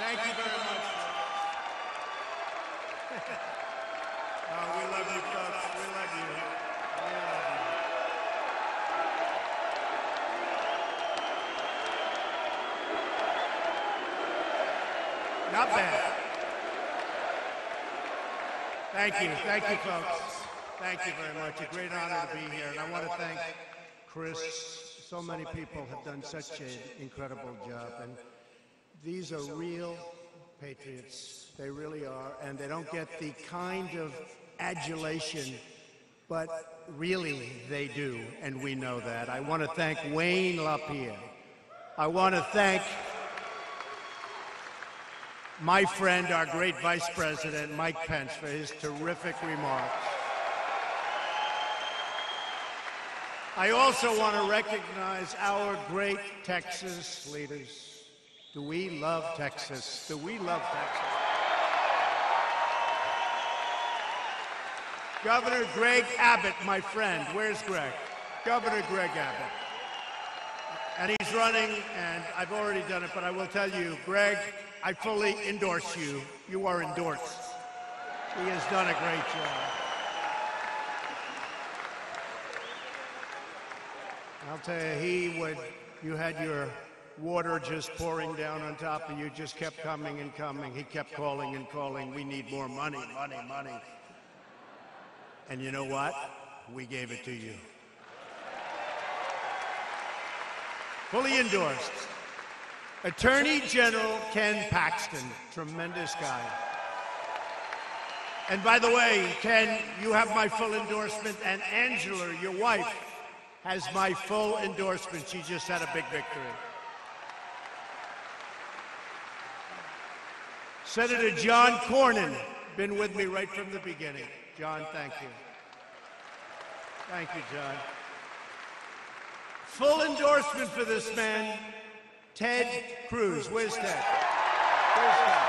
Thank you very much. We love you, folks. We love you. We love you. Not bad. Thank you. Thank you, folks. Thank you very much. A great honor to be here. And I want to thank Chris. So many people have done such an incredible job. And these are real patriots. They really are. And they don't get the kind of adulation, but really they do. And we know that. I want to thank Wayne LaPierre. I want to thank my friend, our great Vice President, Mike Pence, for his terrific remarks. I also want to recognize our great Texas leaders. Do we love Texas? Do we love Texas? Governor Greg Abbott, my friend. Where's Greg? Governor Greg Abbott. And he's running, and I've already done it, but I will tell you, Greg, I fully endorse you. You are endorsed. He has done a great job. I'll tell you, you had your water just pouring down on top of you, just kept coming and coming. He kept calling and calling. We need more money, money, money. And you know what? We gave it to you. Fully endorsed. Attorney General Ken Paxton, tremendous guy. And by the way, Ken, you have my full endorsement, and Angela, your wife, has my full endorsement. She just had a big victory. Senator John Cornyn, been with me right from the beginning. John, thank you. Thank you, John. Full endorsement for this man, Ted Cruz. Where's Ted? Where's Ted?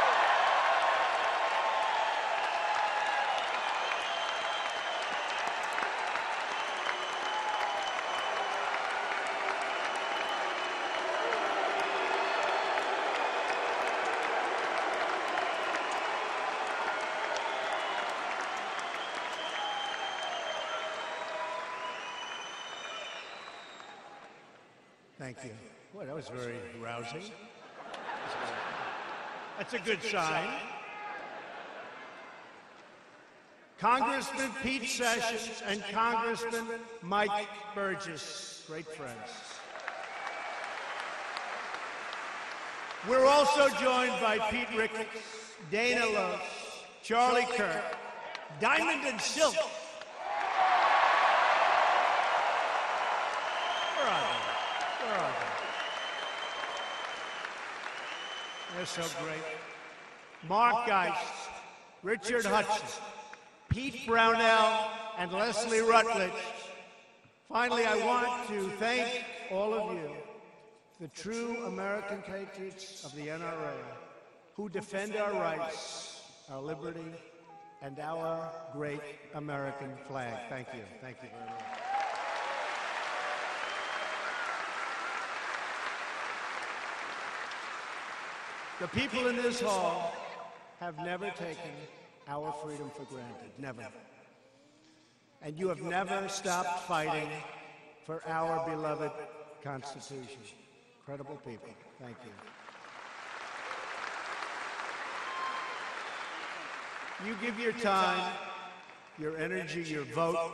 Thank you. Boy, that was very rousing. That's a good sign. Congressman Pete Sessions and Congressman Mike Burgess, great friends. We're also joined by Pete Ricketts, Dana Loesch, Charlie Kirk, Diamond and Silk. Where are they? Where are they? They're so great. Mark Geist, Richard Hudson, Pete Brownell, and Leslie Rutledge. Finally, I want to thank all of you, the true American patriots of the NRA, who defend our rights, our liberty, and our great American flag. Thank you. Thank you very much. The people in this hall have never taken our freedom for granted, never. And you have never stopped fighting for our beloved Constitution. Incredible people. Thank you. You give your time, your energy, your vote,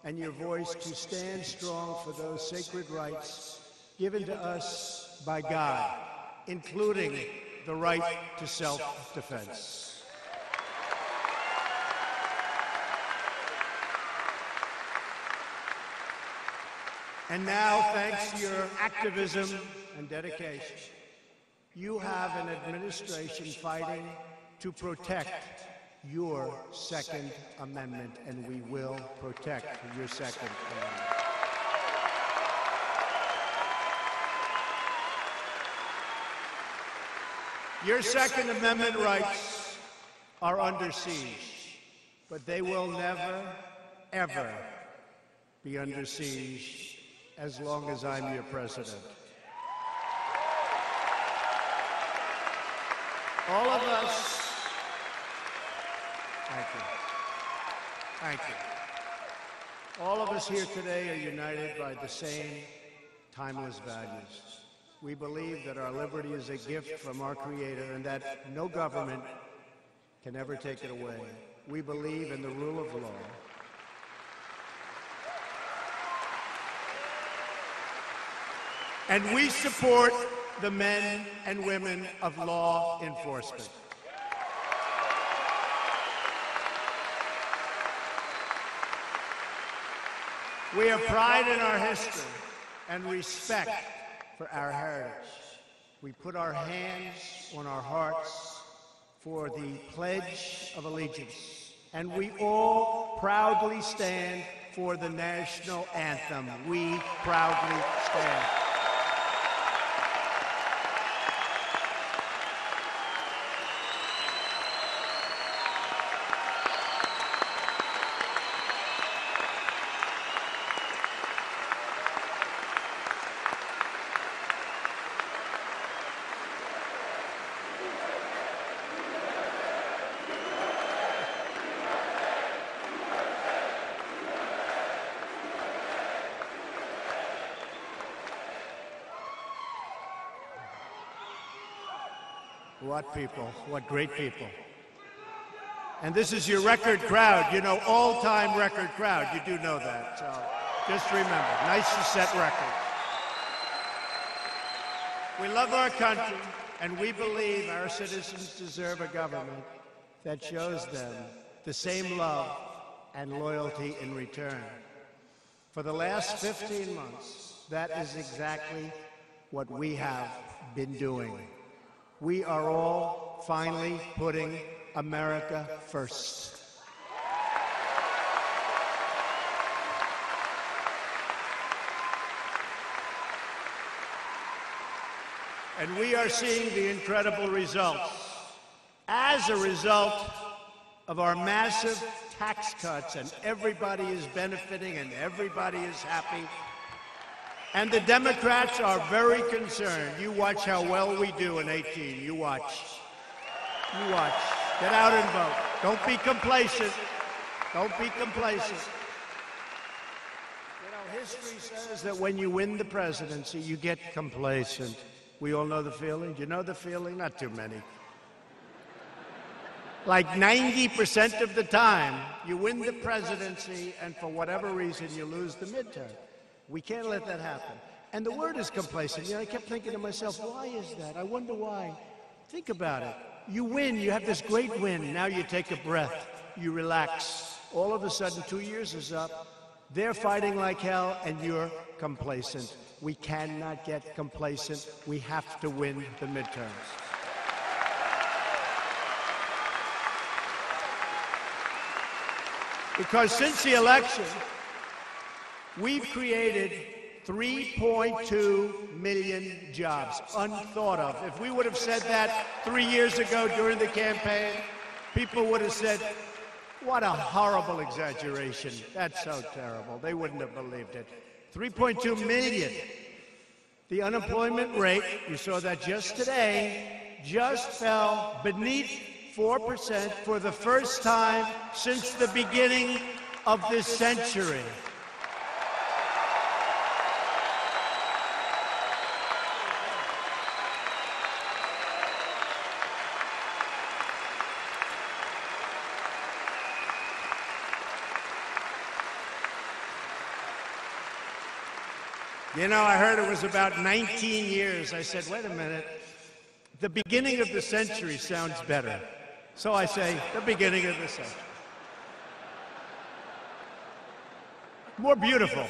and your voice to stand strong for those sacred rights given to us by God, including the right to self-defense. And now, thanks to your activism and dedication, you have an administration fighting to protect your Second Amendment, and we will protect your Second Amendment. Your Second Amendment rights are under siege, but they will never, ever be under siege as long as I'm your president. All of us, thank you. Thank you. All of us here today are united by the same timeless values. We believe that our liberty is a gift from our Creator and that no government can ever take it away. We believe in the rule of law. And we support the men and women of law enforcement. We have pride in our history and respect for our heritage. We put our hands on our hearts for the Pledge of Allegiance, and we all proudly stand for the national anthem. We proudly stand. What people, what great people. And this is your record crowd, you know, all-time record crowd. You do know that, so just remember, nice to set records. We love our country, and we believe our citizens deserve a government that shows them the same love and loyalty in return. For the last 15 months, that is exactly what we have been doing. We are all finally putting America first. And we are seeing the incredible results as a result of our massive tax cuts, and everybody is benefiting and everybody is happy. And the Democrats are very concerned. You watch how well we do in 18. You watch. You watch. Get out and vote. Don't be complacent. Don't be complacent. You know, history says that when you win the presidency, you get complacent. We all know the feeling. Do you know the feeling? Not too many. Like 90% of the time, you win the presidency, and for whatever reason, you lose the midterm. We can't let that happen. And the word is complacent. You know, I kept thinking to myself, why is that? I wonder why. Think about it. You win. You have this great win. Now you take a breath. You relax. All of a sudden, 2 years is up. They're fighting like hell, and you're complacent. We cannot get complacent. We have to win the midterms. Because since the election, we've created 3.2 million jobs, unthought of. If we would have said that 3 years ago during the campaign, people would have said, what a horrible exaggeration. That's so terrible. They wouldn't have believed it. 3.2 million. The unemployment rate, you saw that just today, just fell beneath 4% for the first time since the beginning of this century. You know, I heard it was about 19 years. I said, wait a minute. The beginning of the century sounds better. So I say, the beginning of the century. More beautiful.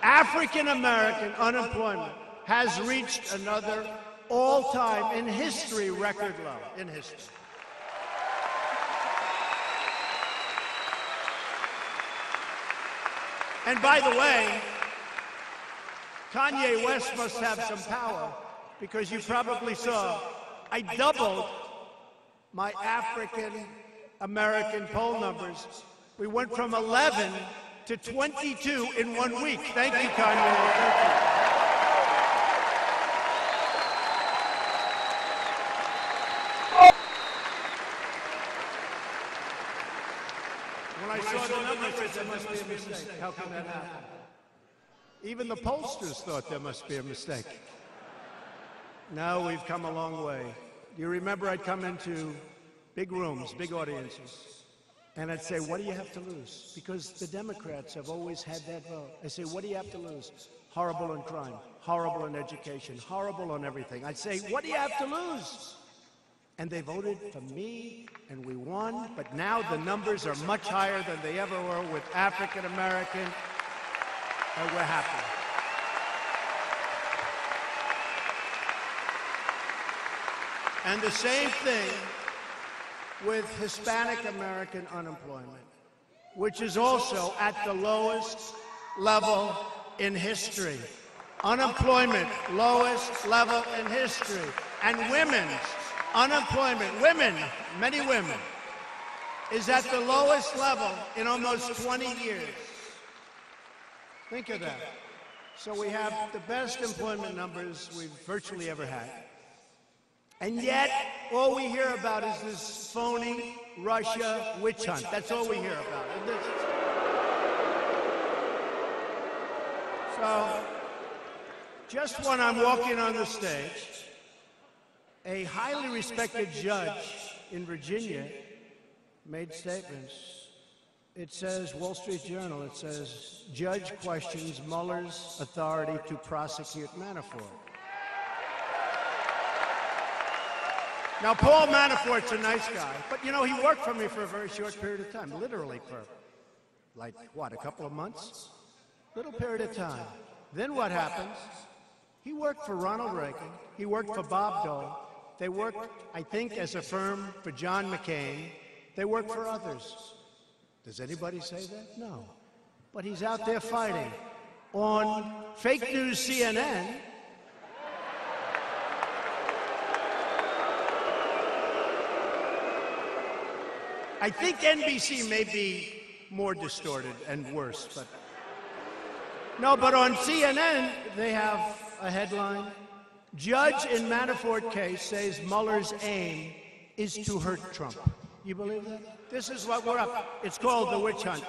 African American unemployment has reached another all-time, in history, record low, in history. And by the way, Kanye West must have some power, because you probably saw I doubled my African American poll numbers. We went from 11 to 22 in 1 week. Thank you, Kanye. Thank you. 1 When I saw the numbers, I said, there must be a mistake. How can that happen? Even the pollsters thought there must be a mistake. Now we've come a long way. Do you remember I'd come into big rooms, big audiences, and I'd say, what do you have to lose? Because the Democrats have always had that vote. I say, what do you have to lose? Horrible on crime, horrible on education, horrible on everything. I'd say, what do you have to lose? And they voted for me, and we won. But now the numbers are much higher than they ever were with African American, and we're happy. And the same thing with Hispanic American unemployment, which is also at the lowest level in history. Unemployment, lowest level in history. And women's unemployment, women, many women, is at the lowest level in almost 20 years. Think of that. So we have the best employment numbers we've virtually ever had. And yet, all we hear about is this phony Russia witch hunt. That's all we hear about. So, just when I'm walking on the stage, a highly respected judge in Virginia made statements. It says, Wall Street Journal, it says, judge questions Mueller's authority to prosecute Manafort. Now, Paul Manafort's a nice guy, but you know, he worked for me for a very short period of time, literally for, like, what, a couple of months? Little period of time. Then what happens? He worked for Ronald Reagan. He worked for Bob Dole. They worked, I think, as a firm for John McCain. They worked for others. Does anybody say that? No. But he's out there fighting on fake news CNN. I think NBC may be more distorted and worse, but no, but on CNN, they have a headline. Judge in Manafort case says Mueller's aim is to hurt Trump. You believe that? This is what we're up. It's called the witch hunt.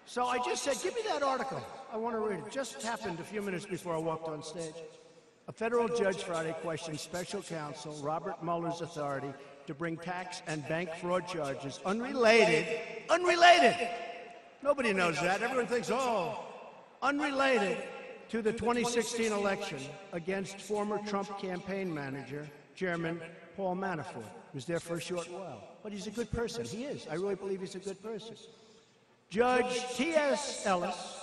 So I just said, give me that article. I want to read it. Just happened a few minutes before I walked on stage. A federal judge Friday questioned special counsel Robert Mueller's authority to bring tax and bank fraud charges unrelated. Nobody knows that. Everyone thinks, oh, unrelated to the 2016 election against former Trump campaign manager, Chairman Paul Manafort, who's there for a short while. But he's a good person. He is. I really believe he's a good person. Judge T.S. Ellis,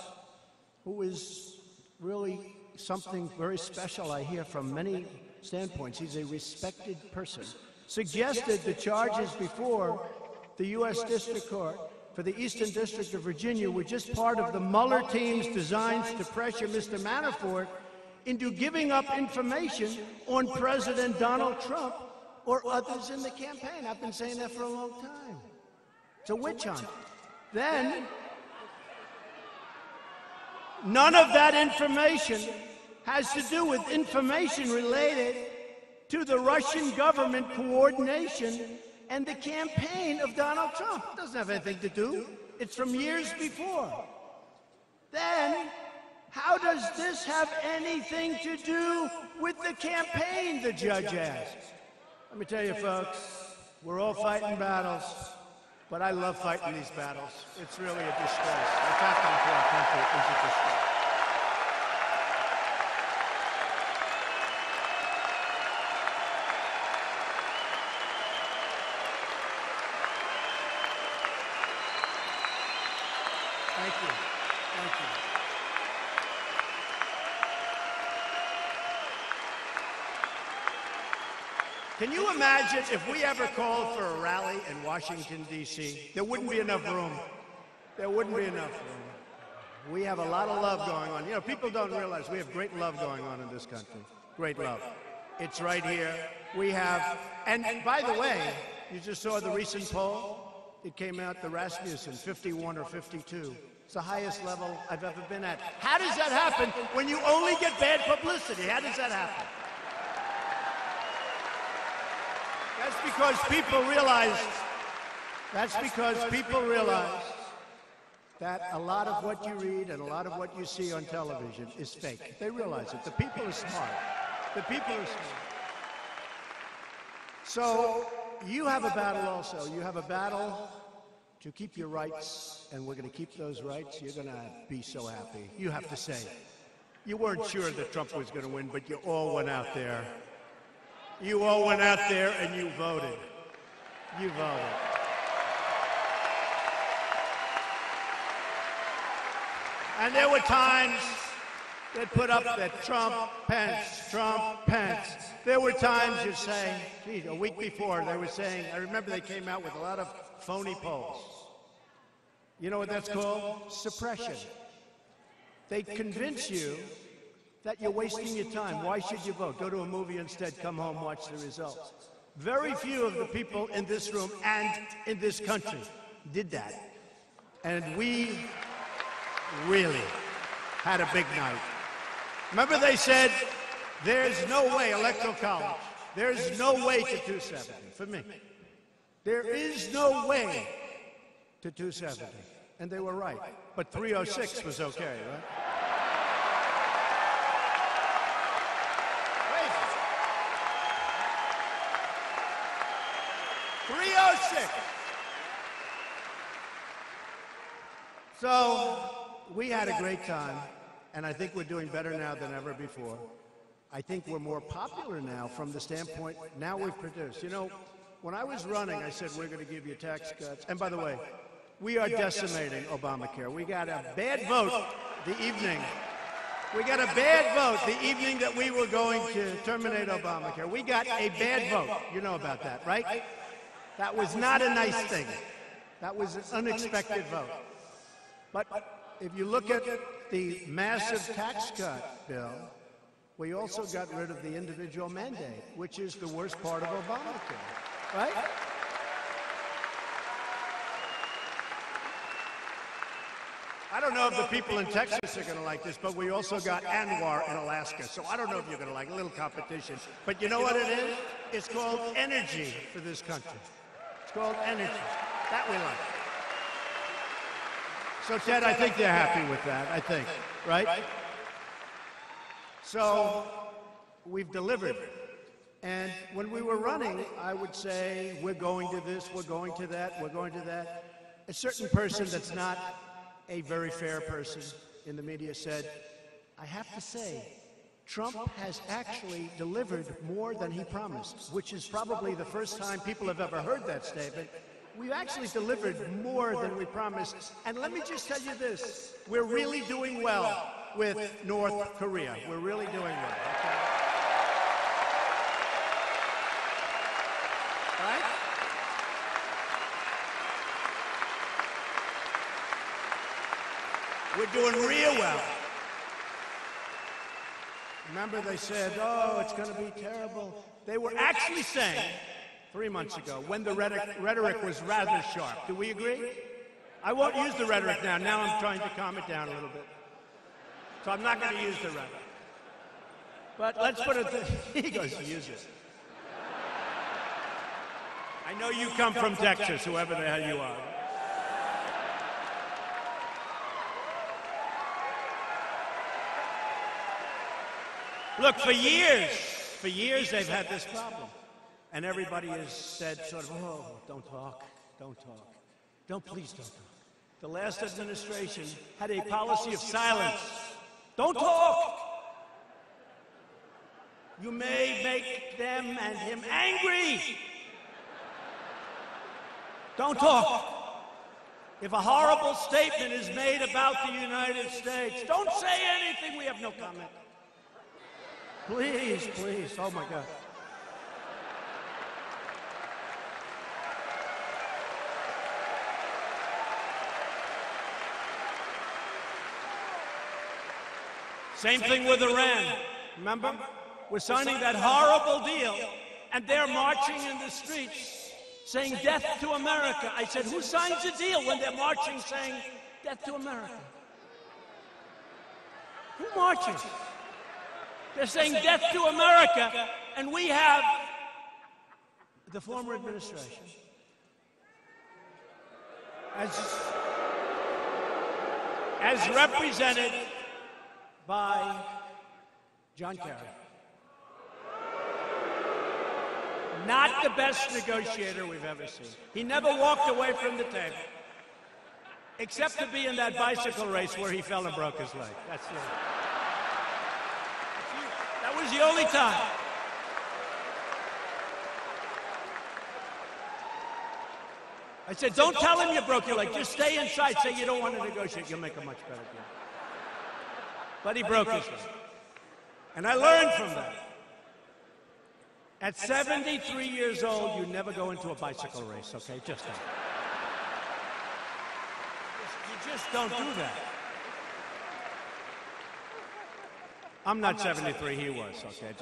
who is really something very special, I hear from many standpoints. He's a respected person. Suggested the charges before the U.S. District Court for the Eastern District of Virginia were just part of the Mueller team's designs to pressure Mr. Manafort into giving up information on President Donald Trump or others in the campaign. I've been saying that for a long time. It's a witch hunt. Then, none of that information has to do with information related to the Russian government coordination and the campaign of Donald Trump. It doesn't have anything to do. It's from years before. Then, how does this have anything to do with the campaign, the judge asked. Let me tell you, folks, we're all fighting battles, but I love fighting these battles. It's really a disgrace. What's happening to our country is a disgrace. Thank you. Thank you. Can you imagine if we ever called for a rally in Washington, D.C.? There wouldn't be enough room. There wouldn't be enough room. We have a lot of love going on. You know, people don't realize we have great love going on in this country. Great love. It's right here. We have, and by the way, you just saw the recent poll. It came out, the Rasmussen, 51 or 52. It's the highest level I've ever been at. How does that happen when you only get bad publicity? How does that happen? That's because people realize that a lot of what you read and a lot of what you see on television is fake. They realize it. The people are smart. The people are smart. So you have a battle also. You have a battle to keep your rights, and we're going to keep those rights. You're going to be so happy. You have to say, you weren't sure that Trump was going to win, but you all went out there. You all went out there and you voted. You voted. And there were times that put up that Trump, Pence, Trump, Pence. There were times you'd say, geez, a week before they were saying, I remember they came out with a lot of phony polls. You know what that's called? Suppression. They convince you that you're wasting your time. Why should you vote? Go to a movie instead, come home, watch the results. Very few of the people in this room and in this country did that. And we really had a big night. Remember they said, there's no way, Electoral College, there's no way to 270, for me. There is no way to 270. And they were right. But 306 was okay, right? 306. So we had a great time, and I think we're doing better now than ever before. I think we're more popular now from the standpoint, now we've produced. You know, when I was running, I said we're going to give you tax cuts. And by the way, we are decimating Obamacare. We got a bad vote the evening. We got a bad vote the evening that we were going to terminate Obamacare. We got a bad vote. You know about that, right? That was not a nice thing. That was an unexpected vote. But if you look at the massive tax cut bill, we also got rid of the individual mandate, which is the worst part of Obamacare, right? I don't know if the people in Texas are going to like this, but we also got Anwar in Alaska, so I don't know if you're going to like a little competition. But you know what it is? It's called energy for this country. It's called energy. That we like. So, Ted, I think they're happy with that, I think, right? So, we've delivered. And when we were running, I would say, we're going to this, we're going to that, we're going to that. A certain person that's not a very fair person in the media said, I have to say, Trump has actually delivered more than he promised, which is probably the first time people have ever heard that statement. We've actually delivered more than we promised. And let me just tell you this, we're really doing well with North Korea. We're really doing well. Okay? Right? We're doing real well. Remember they said, oh, it's going to be terrible. They were actually saying 3 months ago, when the rhetoric was rather sharp. Do we agree? I won't use the rhetoric now. Now I'm trying to calm it down a little bit. So I'm not going to use the rhetoric. But let's put it he goes to use it. I know you come from Texas, whoever the hell you are. Look, for years they've had this problem. And everybody has said sort of, oh, don't talk, please don't talk. The last administration had a policy of silence. Don't talk. You may make them and him angry. Don't talk. If a horrible statement is made about the United States, don't say anything. We have no comment. Please, please. Oh, my God. Same thing with Iran. Remember? We're signing that horrible deal, and they're marching in the streets saying death to America. I said, who signs a deal when they're marching saying death to America? Who marches? They're saying death to America, and we have the former administration. as represented by John Kerry. Not the best negotiator we've ever seen. He never walked away from the table, except to be in that bicycle race where he fell and broke his leg. That's it. That was the only time. I said, don't tell him you broke your leg. Just stay inside. Say you don't want to negotiate. You'll make a much better deal. But he broke his leg. And I learned from that. At 73 years old, you never go into a bicycle race, okay? Just don't. You just don't do that. I'm not 73, he was, okay?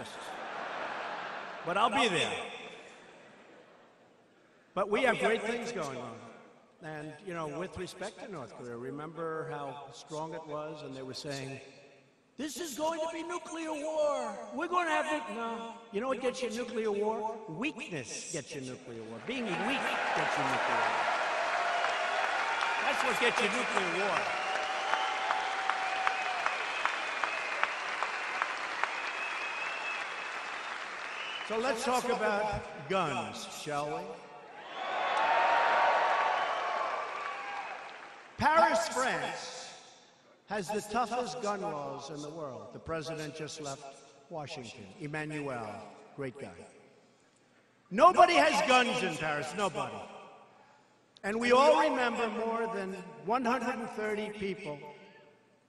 But I'll be there. But we have great things going on. And, you know, with respect to North Korea, remember how strong it was? And they were saying, this is going to be nuclear war. We're going to have it. No. You know what gets you nuclear war? Weakness gets you nuclear war. Being weak gets you nuclear war. That's what gets you nuclear war. So let's talk about guns, shall we? Paris, France has the toughest gun laws in the world. The president just left Washington. Emmanuel, great guy. Nobody has guns in Paris, nobody. And we all remember more than 130 people,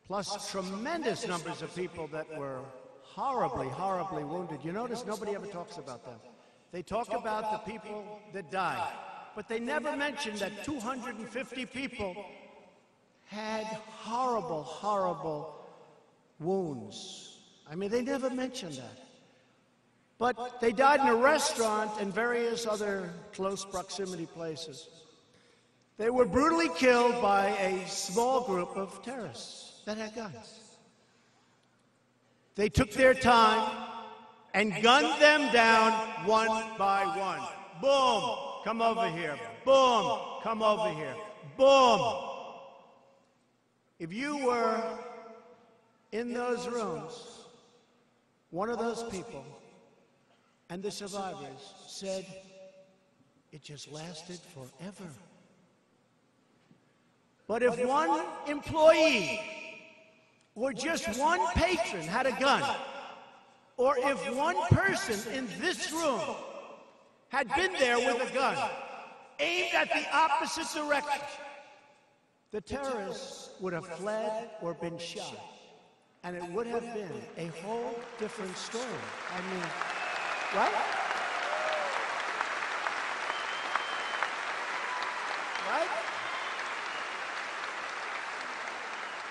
plus tremendous numbers of people that were horribly, horribly wounded. You notice nobody ever talks about that. They talk about the people that died, but they never mention that 250 people had horrible, horrible wounds. I mean, they never mentioned that. But they died in a restaurant and various other close proximity places. They were brutally killed by a small group of terrorists that had guns. They took their time and gunned them down one by one. Boom, come over here. Boom, come over here. Boom. If you were in those rooms, one of those people and the survivors said, it just lasted forever. But if one employee or just one patron had a gun, or if one person in this room had been there with a gun aimed at the opposite direction, the terrorists would have fled or been shot. And it would have been a whole different story. I mean, right? Right?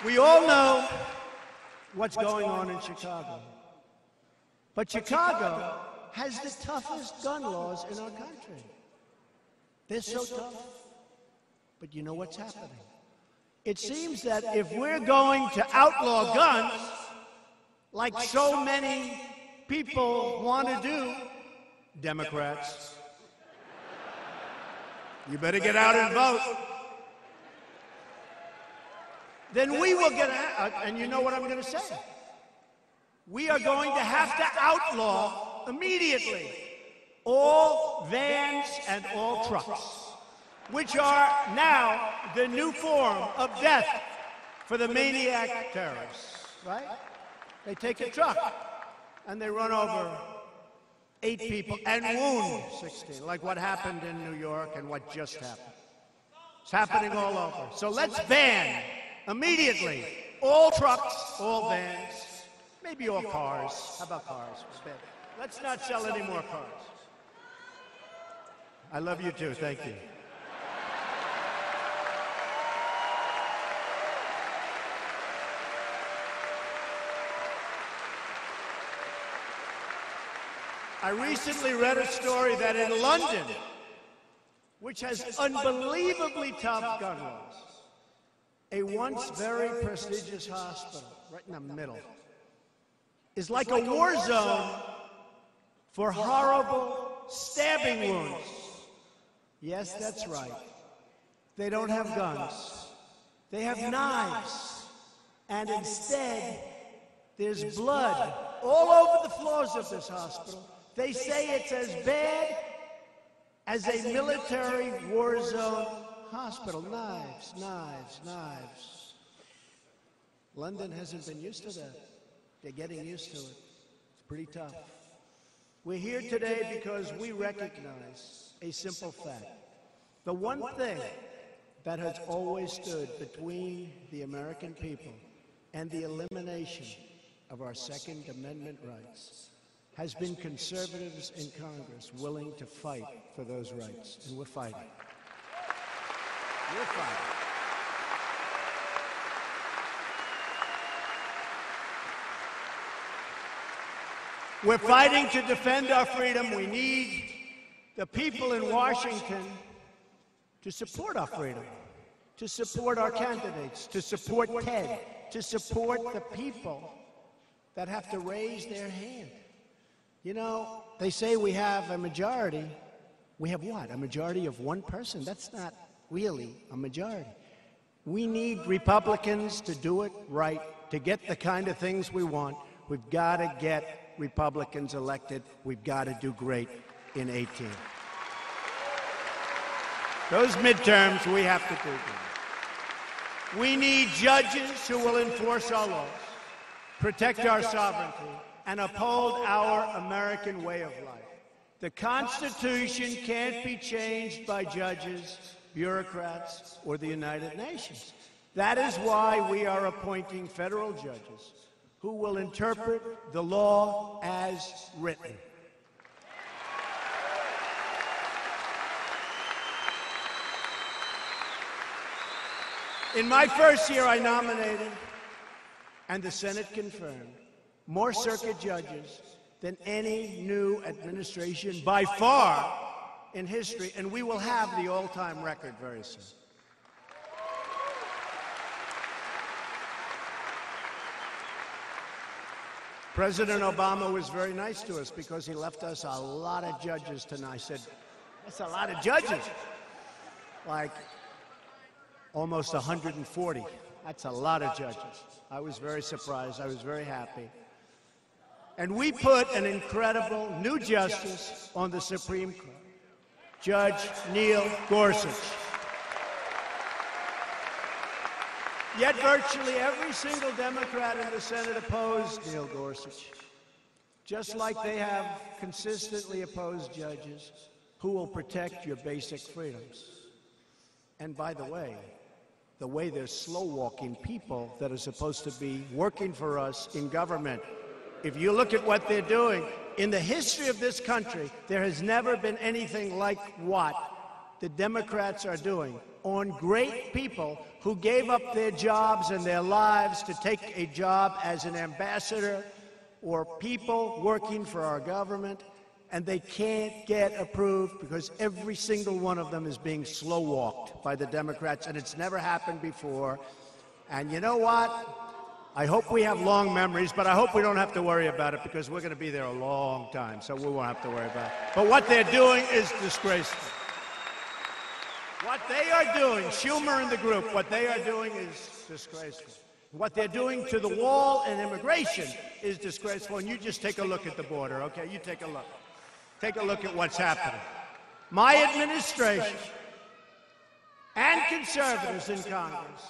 We all know what's going on in Chicago. But Chicago has the toughest gun laws in our country. They're so tough. But you know what's happening? It seems that if we're going to outlaw guns, like so many people want to do, Democrats, you better get out and vote, then we will get out, and you know what I'm going to say. We are going to have to outlaw immediately all vans and all trucks, which are now the new form of death for the maniac terrorists, right? They take a truck and they run over 8 people and wound 16, like what happened in New York and what just happened. It's happening all over. So let's ban immediately all trucks, all vans, maybe all cars. How about cars? Let's not sell any more cars. I love you too. Thank you. I recently read a story that in London, which has unbelievably tough gun laws, a once very prestigious hospital, right in the middle, is like a war zone for horrible stabbing wounds. Yes, that's right. They don't have guns. They have knives. And instead, there's blood all over the floors of this hospital. They say it's as bad as a military war zone hospital. Knives, knives, knives. London hasn't been used to that. They're getting used to it. It's pretty tough. We're here today because we recognize a simple fact. The one thing that has always stood between the American people and the elimination of our Second Amendment rights has been conservatives in Congress willing to fight for those rights, and we're fighting. We're fighting. We're fighting to defend our freedom. We need the people in Washington to support our freedom, to support our candidates, to support Ted, to support the people that have to raise their hand. You know, they say we have a majority. We have what? A majority of one person? That's not really a majority. We need Republicans to do it right, to get the kind of things we want. We've got to get Republicans elected. We've got to do great in 18. Those midterms, we have to do good. We need judges who will enforce our laws, protect our sovereignty, and uphold our American way of life. The Constitution can't be changed by judges, bureaucrats, or the United Nations. That is why we are appointing federal judges who will interpret the law as written. In my first year, I nominated, and the Senate confirmed, more circuit judges than any new administration by far in history, and we will have the all-time record very soon. President Obama was very nice to us because he left us a lot of judges tonight. I said, that's a lot of judges. Like almost 140. That's a lot of judges. I was very surprised. I was very happy. And we put an incredible new justice on the Supreme Court, Judge Neil Gorsuch. Yet virtually every single Democrat in the Senate opposed Neil Gorsuch, just like they have consistently opposed judges who will protect your basic freedoms. And by the way they're slow-walking people that are supposed to be working for us in government. If you look at what they're doing, in the history of this country, there has never been anything like what the Democrats are doing on great people who gave up their jobs and their lives to take a job as an ambassador or people working for our government, and they can't get approved because every single one of them is being slow-walked by the Democrats, and it's never happened before. And you know what? I hope we have long memories, but I hope we don't have to worry about it because we're going to be there a long time, so we won't have to worry about it. But what they're doing is disgraceful. What they are doing, Schumer and the group, what they are doing is disgraceful. What they're doing to the wall and immigration is disgraceful, and you just take a look at the border, okay? You take a look. Take a look at what's happening. My administration and conservatives in Congress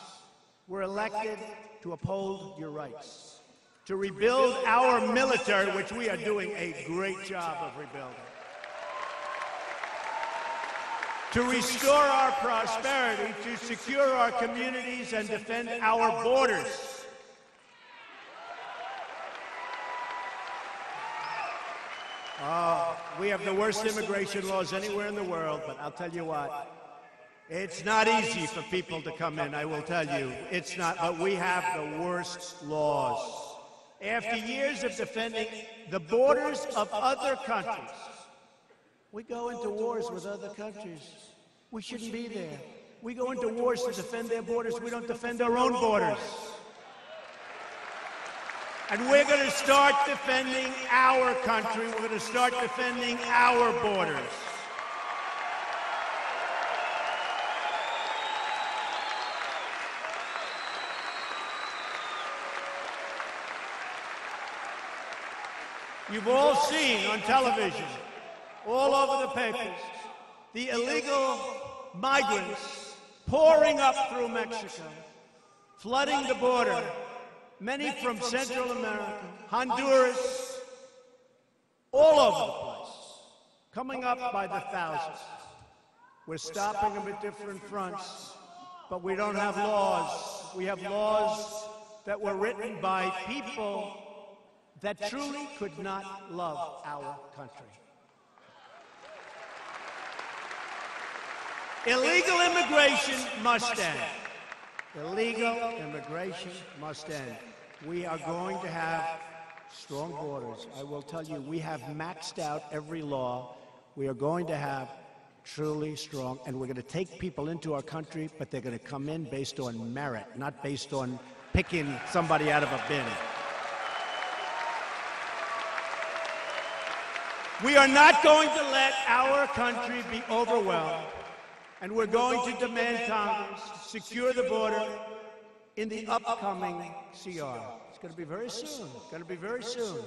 were elected to uphold your rights, to rebuild our military, which we are doing a great job of rebuilding, to restore our prosperity, to secure our communities and defend our borders. We have the worst immigration laws anywhere in the world, but I'll tell you what, it's not easy for people to come in, I will tell you. It's not, but we have the worst laws. After years of defending the borders of other countries, we go into wars with other countries. We shouldn't be there. We go into wars to defend their borders. We don't defend our own borders. And we're going to start defending our country. We're going to start defending our borders. You've all seen on television, all over the papers, the illegal migrants pouring up through Mexico, flooding the border, many from Central America, Honduras, all over the place, coming up by the thousands. We're stopping them at different fronts, but we don't have laws. We have laws that were written by people that truly could not love our country. Illegal immigration must end. Illegal immigration must end. We are going to have strong borders. I will tell you, we have maxed out every law. We are going to have truly strong, and we're going to take people into our country, but they're going to come in based on merit, not based on picking somebody out of a bin. We are not going to let our country be overwhelmed, and we're going to demand Congress secure the border in the upcoming CR. It's going to be very soon. It's going to be very soon.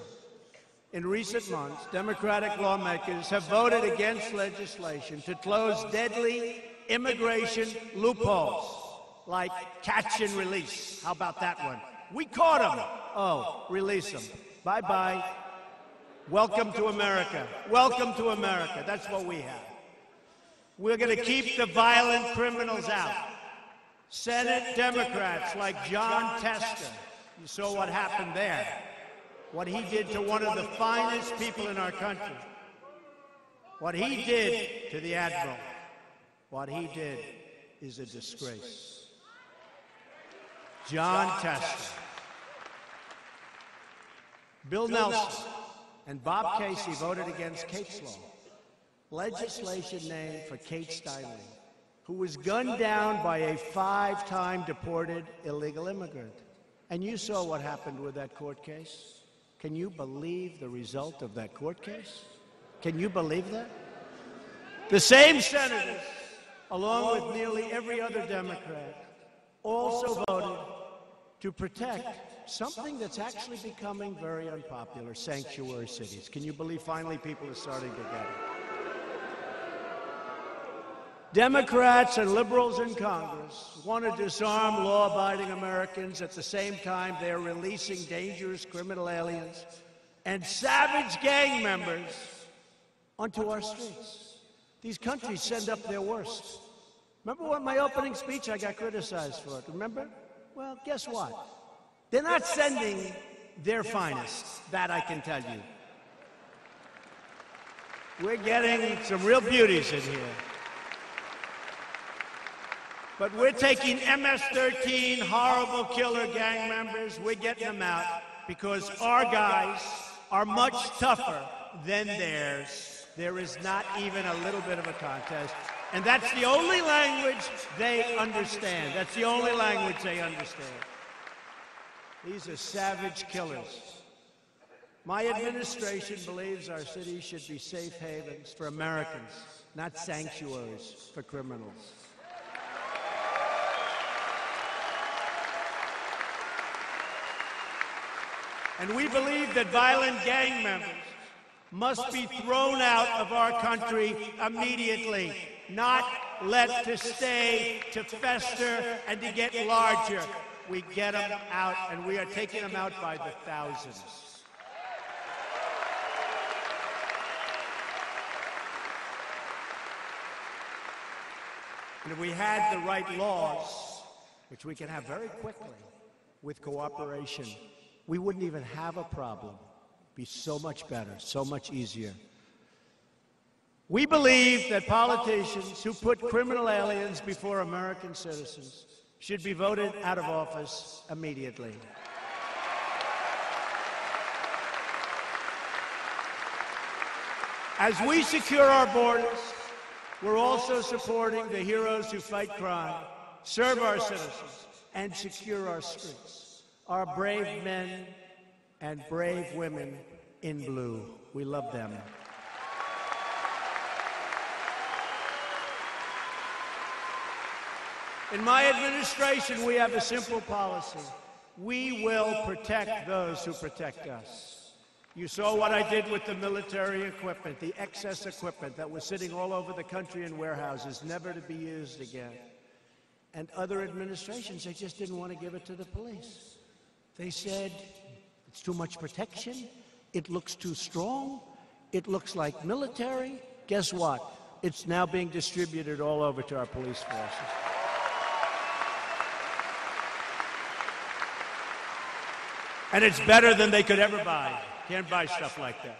In recent months, Democratic lawmakers have voted against legislation to close deadly immigration loopholes, like catch and release. How about that one? We caught them. Oh, release them. Bye-bye. Welcome to America. Welcome to America. That's what we have. We're going to keep the violent criminals out. Senate Democrats like John Tester, you saw what happened there. What he did to one of the finest people in our country. What he did to the Admiral. What he did is a disgrace. John Tester. Bill Nelson and Bob Casey voted against Kate's Law, legislation named for Kate Steinle, who was gunned down by a 5-time deported illegal immigrant. And you saw what happened with that court case. Can you believe the result of that court case? Can you believe that? The same senators, along with nearly every other Democrat, also voted to protect something that's actually becoming very unpopular, sanctuary cities. Can you believe finally people are starting to get it? Democrats and liberals in Congress want to disarm law-abiding Americans. At the same time, they're releasing dangerous criminal aliens and savage gang members onto our streets. These countries send up their worst. Remember when my opening speech, I got criticized for it, remember? Well, guess what? They're not sending their finest, that I can tell you. We're getting some real beauties in here. But we're taking MS-13 horrible killer gang members, we're getting them out because our guys are much tougher than theirs. There is not even a little bit of a contest. And that's the only language they understand. That's the only language they understand. These are savage killers. My administration believes our cities should be safe havens for Americans, not sanctuaries for criminals. And we believe that violent gang members must be thrown out of our country immediately, not let to stay, to fester, and to get larger. We get them out, and we are taking them out by the thousands. And if we had the right laws, which we can have very quickly with cooperation, we wouldn't even have a problem. It'd be so much better, so much easier. We believe that politicians who put criminal aliens before American citizens should be voted out of office immediately. As we secure our borders, we're also supporting the heroes who fight crime, serve our citizens, and secure our streets. Our brave men and brave women in blue. We love them. In my administration, we have a simple policy. We will protect those who protect us. You saw what I did with the military equipment, the excess equipment that was sitting all over the country in warehouses, never to be used again. And other administrations, they just didn't want to give it to the police. They said, it's too much protection, it looks too strong, it looks like military. Guess what? It's now being distributed all over to our police forces. And it's better than they could ever buy. Can't buy stuff like that.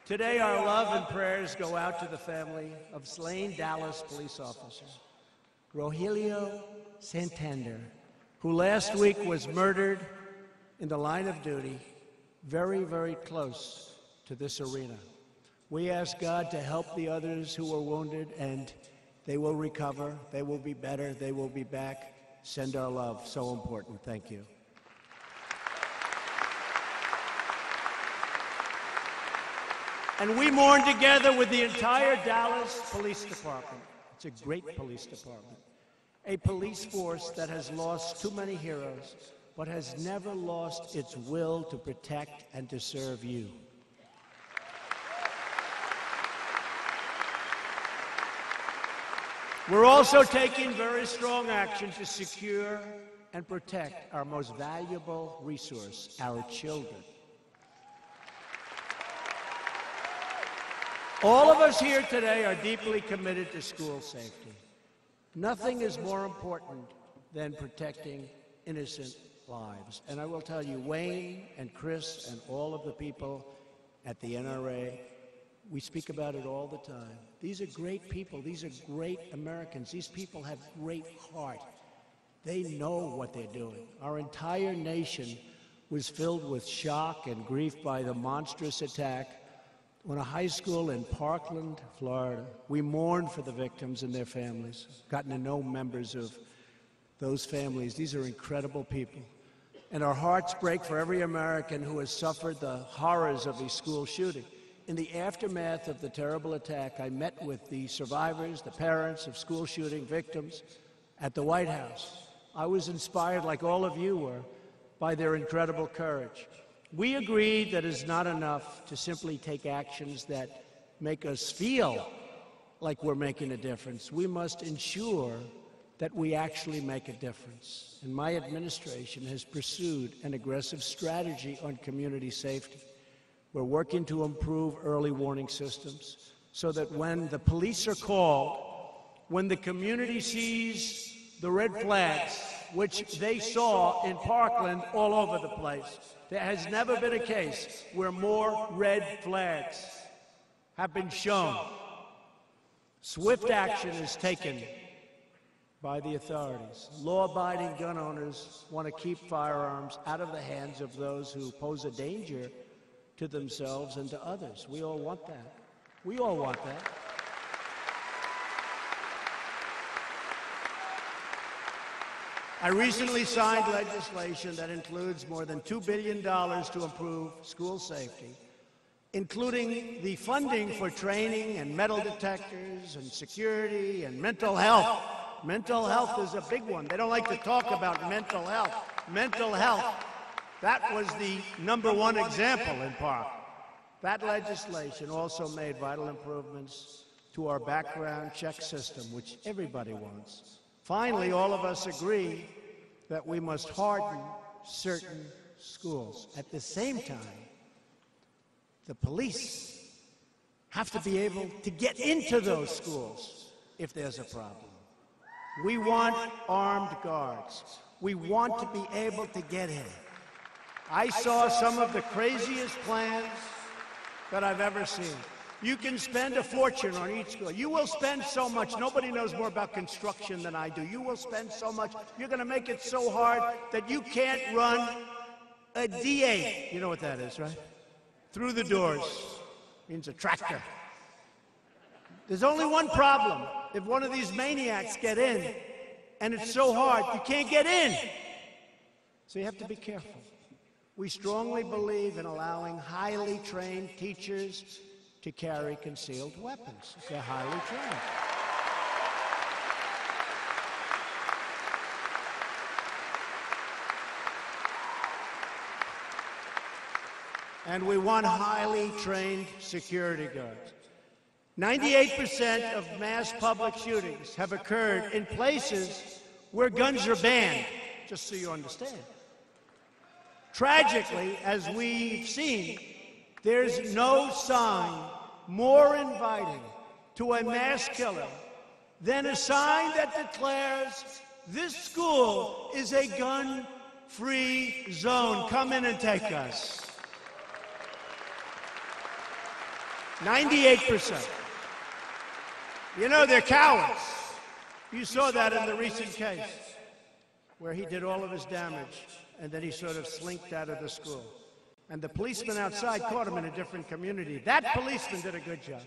Today, our love and prayers go out to the family of slain Dallas police officer Rogelio Santander, who last week was murdered in the line of duty, very, very close to this arena. We ask God to help the others who were wounded, and they will recover, they will be better, they will be back. Send our love. So important. Thank you. And we mourn together with the entire Dallas Police Department. It's a great police department. A police force that has lost too many heroes, but has never lost its will to protect and to serve you. We're also taking very strong action to secure and protect our most valuable resource, our children. All of us here today are deeply committed to school safety. Nothing is more important than protecting innocent lives. And I will tell you, Wayne and Chris and all of the people at the NRA, we speak about it all the time. These are great people. These are great Americans. These people have great heart. They know what they're doing. Our entire nation was filled with shock and grief by the monstrous attack when a high school in Parkland, Florida, we mourned for the victims and their families, gotten to know members of those families. These are incredible people. And our hearts break for every American who has suffered the horrors of these school shootings. In the aftermath of the terrible attack, I met with the survivors, the parents of school shooting victims at the White House. I was inspired, like all of you were, by their incredible courage. We agreed that it's not enough to simply take actions that make us feel like we're making a difference. We must ensure that we actually make a difference. And my administration has pursued an aggressive strategy on community safety. We're working to improve early warning systems so that when the police are called, when the community sees the red flags, which they saw in Parkland all over the place, there has never been a case where more red flags have been shown. Swift action is taken by the authorities. Law-abiding gun owners want to keep firearms out of the hands of those who pose a danger to themselves and to others. We all want that. We all want that. I recently signed legislation that includes more than $2 billion to improve school safety, including the funding for training and metal detectors and security and mental health. Mental health is a big one. They don't like to talk about mental health. Mental health, that was the #1 example in Park. That legislation also made vital improvements to our background check system, which everybody wants. Finally, all of us agree that we must harden certain schools. At the same time, the police have to be able to get into those schools if there's a problem. We want armed guards. We want to be able to get in. I saw some of the craziest plans that I've ever seen. You can spend a fortune on each school. You will spend so much. Nobody knows more about construction than I do. You will spend so much. You're going to make it so hard that you can't run a D8. You know what that is, right? Through the doors. Means a tractor. There's only one problem. If one of these maniacs get in, and it's so hard, you can't get in. So you have to be careful. We strongly believe in allowing highly trained teachers to carry concealed weapons. They're highly trained. and we want highly trained security guards. 98% of mass public shootings have occurred in places where guns are banned, just so you understand. Tragically, as we've seen, there's no sign more inviting to a mass killer than a sign that declares this school is a gun-free zone. Come in and take us. 98%. You know, they're cowards. You saw that in the recent case where he did all of his damage and then he sort of slinked out of the school. And the policeman outside caught him in a different community. That policeman did a good job.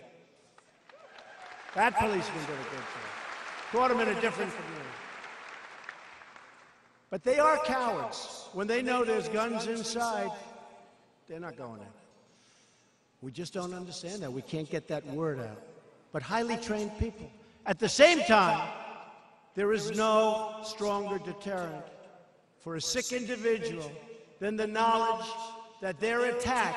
That policeman did a good job. Caught him in a different community. But they are cowards. When they know there's guns inside, they're not going in. We just don't understand that. We can't get that word out. But highly trained people. At the same time, there is no stronger deterrent for a sick individual than the knowledge that their attack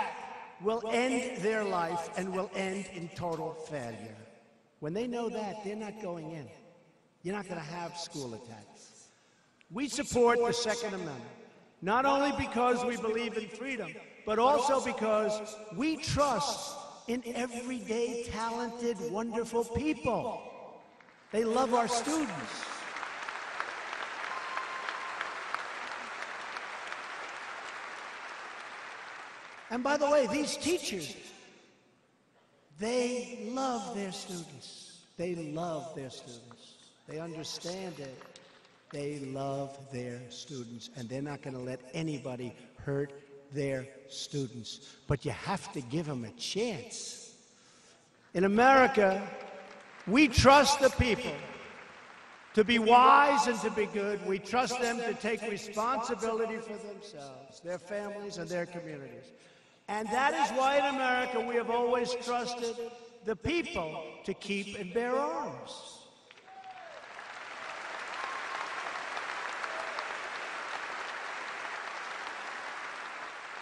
will end their life and will end in total failure. When they know that, they're not going in. You're not going to have school attacks. We support the Second Amendment, not only because we believe in freedom, but also because we trust in everyday, talented, wonderful people. They love our students. And by the way, these teachers, they love their students. They love their students. They understand it. They love their students, and they're not going to let anybody hurt their students. But you have to give them a chance. In America, we trust the people to be wise and to be good. We trust them to take responsibility for themselves, their families, and their communities. And that is why in America we have always trusted the people to keep and bear arms.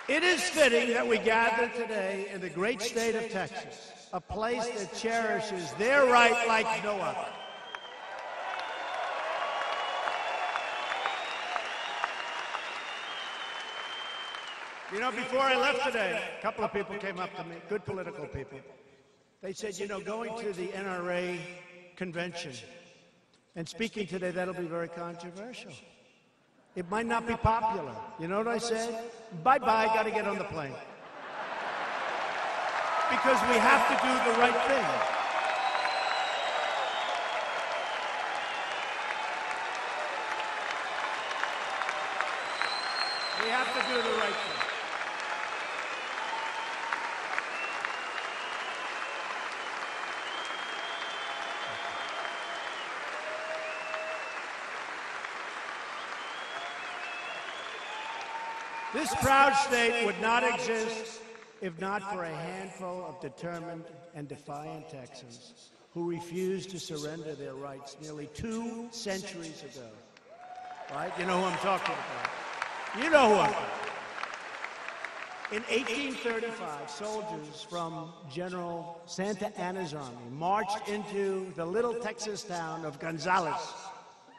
It is fitting that we gather today in the great state of Texas, a place that cherishes their right like no other. You know, before I left today, a couple of people came up to me, good political people. They said, you know, going to the NRA convention and speaking today, that'll be very controversial. It might not be popular. You know what I said? Bye-bye, got to get on the plane. Because we have to do the right thing. We have to do the right thing. This proud state would not exist if not for a handful of determined and defiant Texans who refused to surrender their rights nearly 2 centuries ago. Right? You know who I'm talking about. You know who I'm talking about. In 1835, soldiers from General Santa Anna's army marched into the little Texas town of Gonzales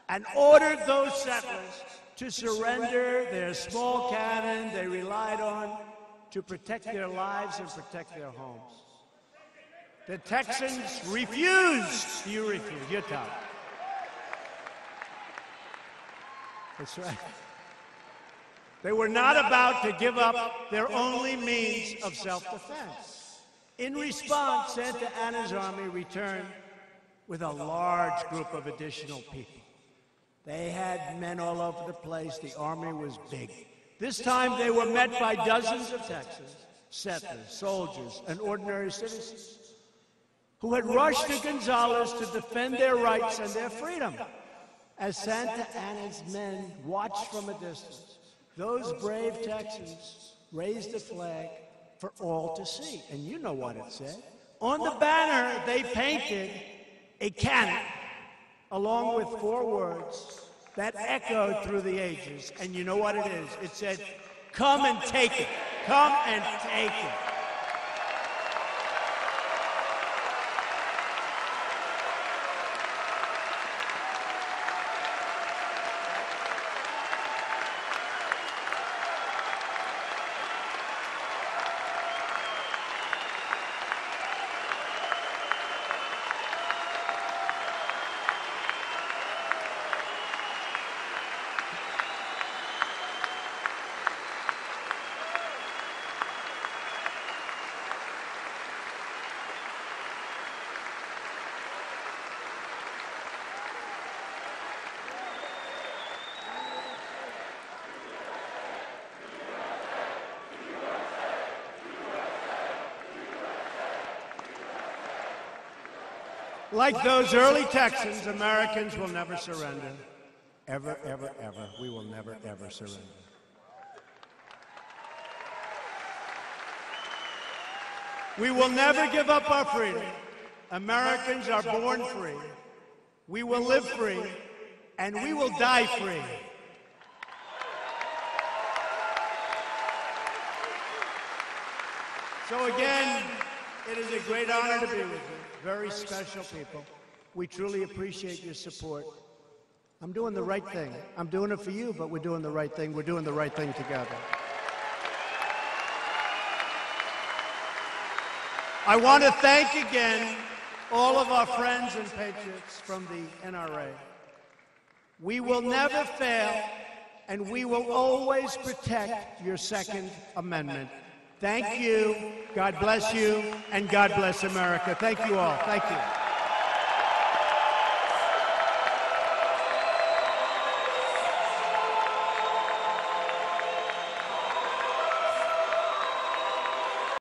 and ordered those settlers to surrender their small cannon they relied on to protect their lives and protect their homes. The Texans refused. You refused. You're tough. That's right. They were not about to give up their only means of self-defense. In response, Santa Anna's army returned with a large group of additional people. They had men all over the place. The army was big. This time they were met by dozens of Texans, settlers, soldiers, and ordinary citizens who had rushed to Gonzales to defend their rights and their freedom. As Santa Anna's men watched from a distance, those brave Texans raised a flag for all to see. And you know what it said. On the banner, they painted a cannon along with 4 words that echoed through the ages. And you know what it is? It said, "Come and take it." Come and take it. Like those early Texans, Americans will never surrender. Ever, ever, ever. We will never, ever surrender. We will never give up our freedom. Americans are born free. We will live free, and we will die free. So again, it is a great honor to be with you. Very special people. We truly appreciate your support. I'm doing the right thing. I'm doing it for you, but we're doing the right thing. We're doing the right thing together. I want to thank again all of our friends and patriots from the NRA. We will never fail, and we will always protect your Second Amendment. Thank you. God bless you, and God bless America. Thank you all. Thank you.